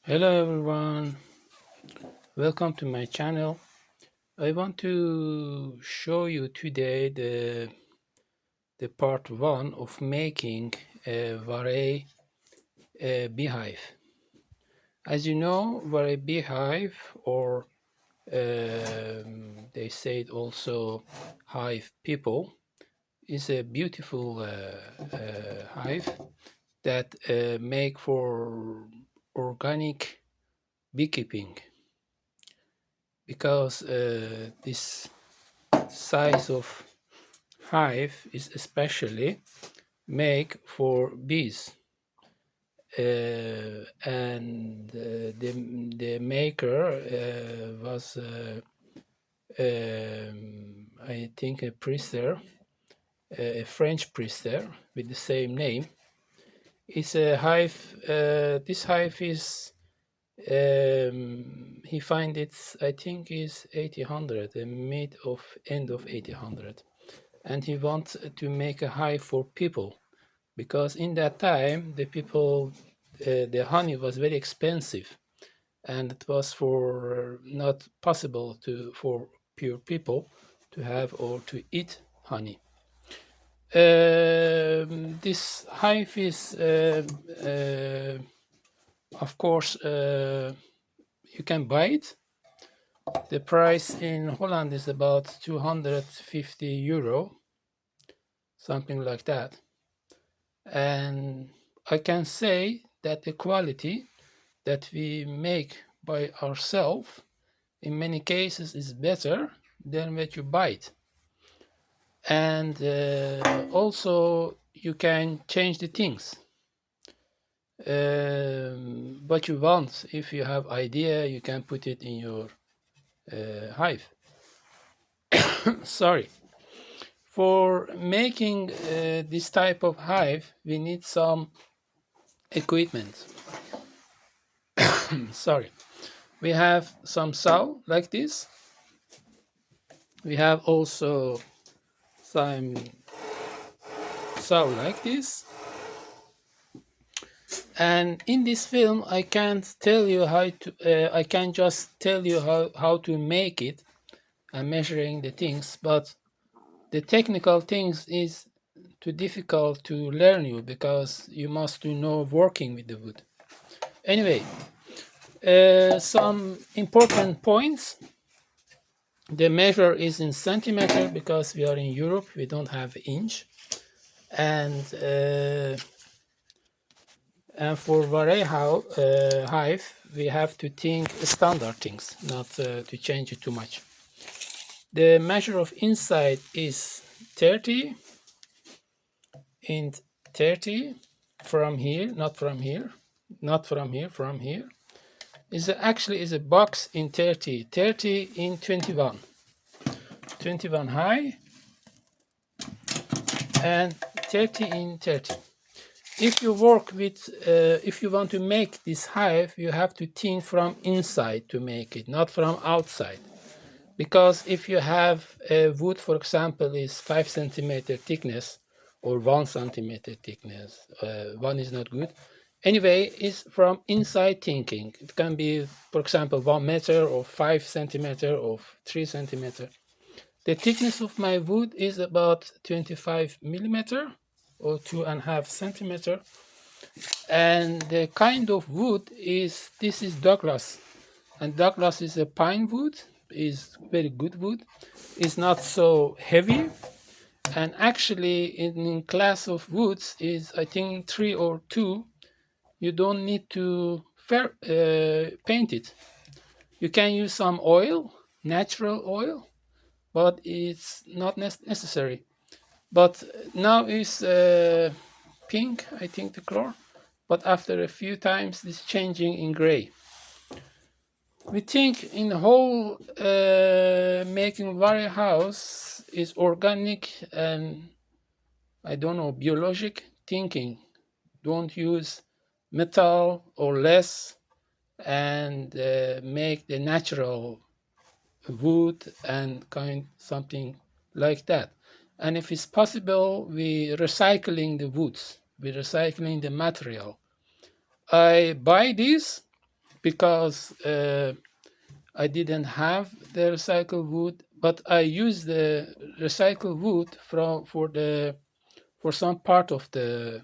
Hello everyone, welcome to my channel. I want to show you today the part 1 of making a Warre beehive. As you know, Warre beehive, or they say it also hive people, is a beautiful hive that make for organic beekeeping, because this size of hive is especially make for bees, and the maker was I think a priester, a French priester with the same name. It's a hive. This hive is he find it, I think, is 1800, the mid of end of 1800, and he wants to make a hive for people, because in that time the people, the honey was very expensive, and it was for not possible to for pure people to have or to eat honey. This hive is of course you can buy it. The price in Holland is about 250 euro, something like that. And I can say that the quality that we make by ourselves in many cases is better than what you buy it. And also you can change the things. What you want, if you have idea, you can put it in your hive. Sorry. For making this type of hive, we need some equipment. Sorry. We have some saw like this. We have also some saw like this. And in this film, I can't tell you how to. I can just tell you how to make it and measuring the things, but the technical things is too difficult to learn you, because you must know working with the wood. Anyway, some important points. The measure is in centimeter, because we are in Europe, we don't have inch. And for Warre Hive, we have to think standard things, not to change it too much. The measure of inside is 30 and 30 from here, not from here, not from here, from here. Is actually is a box in 30, 30 in 21, 21 high, and 30 in 30. If you work with, if you want to make this hive, you have to think from inside to make it, not from outside. Because if you have a wood, for example, is 5 centimeter thickness or 1 centimeter thickness, one is not good. Anyway, it's from inside thinking. It can be, for example, 1 meter or 5 centimeter or 3 centimeter. The thickness of my wood is about 25 millimeter or 2.5 centimeter. And the kind of wood is, this is Douglas. And Douglas is a pine wood, is very good wood. It's not so heavy. And actually in class of woods is, I think, 3 or 2. You don't need to paint it. You can use some oil, natural oil, but it's not necessary. But now is pink, I think, the color. But after a few times, it's changing in gray. We think in the whole making Warre house is organic and, I don't know, biologic thinking. Don't use metal or less, and make the natural wood and kind something like that. And if it's possible, we recycling the woods, we recycling the material. I buy this because I didn't have the recycled wood, but I used the recycled wood for some part of the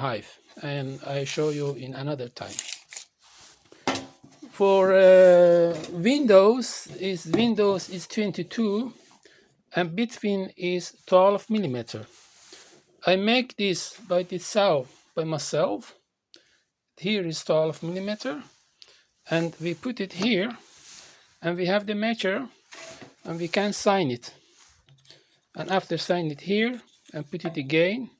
hive, and I show you in another time. For Windows is 22 and between is 12 millimeter. I make this by the saw by myself. Here is 12 millimeter, and we put it here, and we have the measure, and we can sign it. And after sign it here and put it again,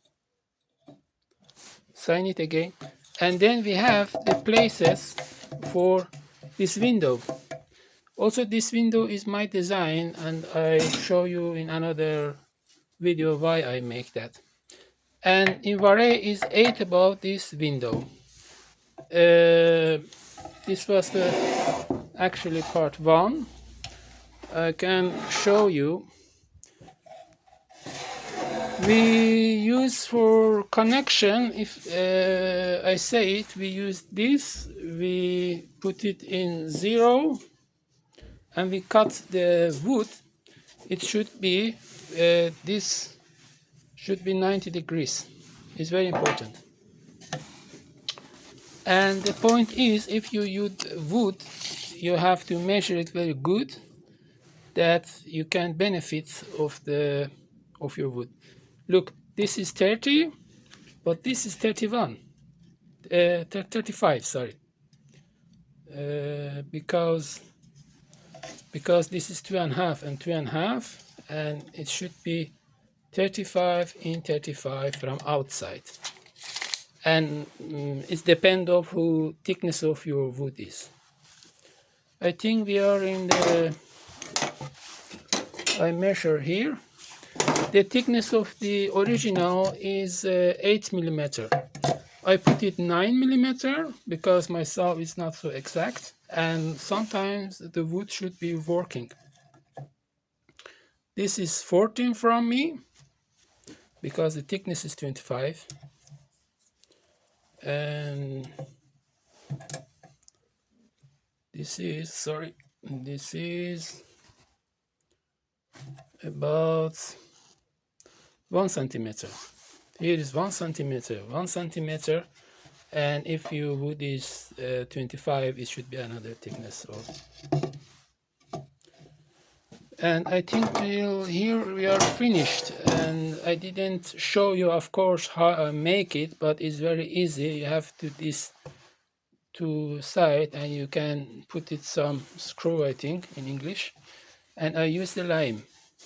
sign it again, and then we have the places for this window. Also, this window is my design, and I show you in another video why I make that. And in Warre is 8 about this window. This was the actually part 1. I can show you. We use for connection, if I say it, we use this, we put it in 0 and we cut the wood. It should be, this should be 90 degrees. It's very important. And the point is, if you use wood, you have to measure it very good, that you can benefit of your wood. Look, this is 30, but this is 31, 35, sorry, because this is 2.5 and 2.5, and it should be 35 in 35 from outside. And it depends of who thickness of your wood is. I think we are in the, I measure here. The thickness of the original is 8 millimeter. I put it 9 millimeter because my saw is not so exact, and sometimes the wood should be working. This is 14 from me because the thickness is 25. And this is, sorry, this is about 1 centimeter. Here is 1 centimeter, 1 centimeter, and if your wood is 25, it should be another thickness. And I think here we are finished, and I didn't show you, of course, how I make it, but it's very easy. You have to this two side, and you can put it some screw, I think, in English. And I use the lime.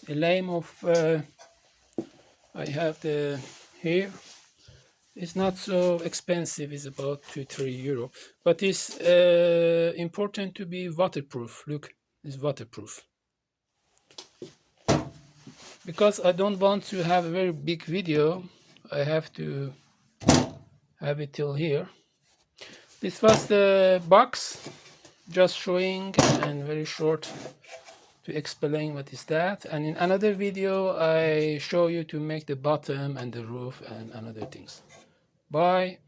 The lime of I have the here. It's not so expensive. It's about 2-3 euro, but it's important to be waterproof. Look, it's waterproof. Because I don't want to have a very big video, I have to have it till here. This was the box, just showing and very short to explain what is that. And in another video, I show you to make the bottom and the roof and another things. Bye.